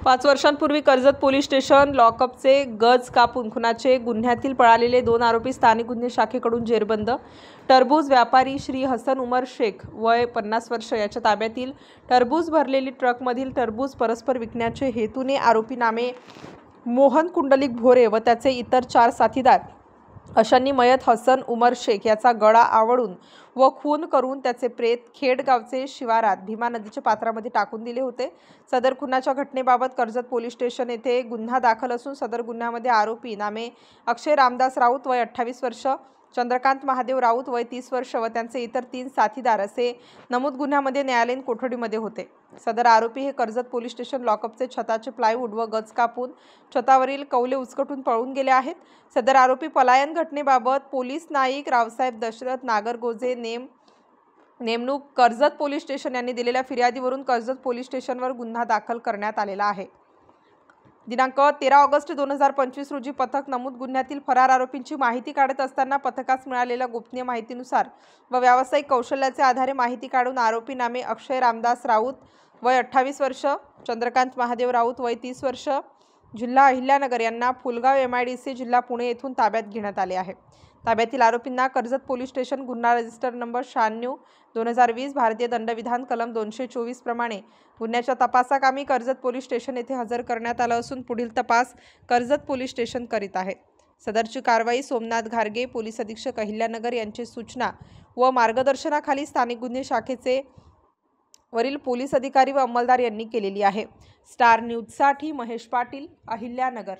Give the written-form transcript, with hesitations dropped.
5 वर्षांपूर्वी Karjat police station लॉकअपचे गज कापून खुनाचे गुन्ह्यातील पळालेले 2 आरोपी स्थानिक गुन्हे शाखेकडून जेरबंद। टरबूज व्यापारी श्री हसन उमर शेख वय 50 वर्ष याच्या ताब्यातील टरबूज भरलेली ट्रकमधील टरबूज परस्पर विकण्याचे हेतूने आरोपी नामे मोहन कुंडलिक भोरे व त्याचे इतर 4 साथीदार अशांनी मयत हसन उमर शेख याचा गळा आवळून व खून करून त्याचे प्रेत खेडगावचे शिवारात भीमा नदीच्या पात्रामध्ये टाकून दिले होते। सदर खुनाच्या घटनेबाबत कर्जत पोलीस स्टेशन येथे गुन्हा दाखल असून सदर गुन्ह्यामध्ये आरोपी नामे अक्षय रामदास राऊत वय 28 वर्ष, चंद्रकांत महादेव राऊत वय 30 वर्ष व त्यांचे इतर 3 साथीदार असे नमूद गुन्ह्यामध्ये न्यायालयीन कोठडीमध्ये होते। सदर आरोपी हे कर्जत पोलीस स्टेशन लॉकअपचे छताचे प्लायवूड व गज कापून छतावरील कौले उचकटून पळून गेले आहेत। सदर आरोपी पलायन घटनेबाबत पोलीस नाईक रावसाहेब दशरथ नागरगोजे नेमणूक कर्जत पोलीस स्टेशन यांनी दिलेल्या फिर्यादीवरून कर्जत पोलीस स्टेशनवर गुन्हा दाखल करण्यात आलेला आहे। दिनांक 13 ऑगस्ट 2025 रोजी पथक नमूद गुन्ह्यातील फरार आरोपींची माहिती काढत असताना पथकास मिळालेल्या गोपनीय माहितीनुसार व व्यावसायिक कौशल्याच्या आधारे माहिती काढून आरोपी नामे अक्षय रामदास राऊत वय 28 वर्ष, चंद्रकांत महादेव राऊत वय 30 वर्ष, जिल्हा अहिल्यानगर यांना फुलगाव MIDC जिल्हा पुणे येथून ताब्यात घेण्यात आले आहे। ताब्यातील आरोपींना कर्जत पोलीस स्टेशन गुन्हा रजिस्टर नंबर 96/2020 भारतीय दंडविधान कलम 224 प्रमाणे गुन्ह्याच्या तपासाकामी कर्जत पोलीस स्टेशन येथे हजर करण्यात आलं असून पुढील तपास कर्जत पोलीस स्टेशन करीत आहे। सदरची कारवाई सोमनाथ घारगे पोलीस अधीक्षक अहिल्यानगर यांची सूचना व मार्गदर्शनाखाली स्थानिक गुन्हे शाखेचे वरील पोलीस अधिकारी व अंमलदार यांनी केलेली आहे। स्टार न्यूजसाठी महेश पाटील, अहिल्यानगर।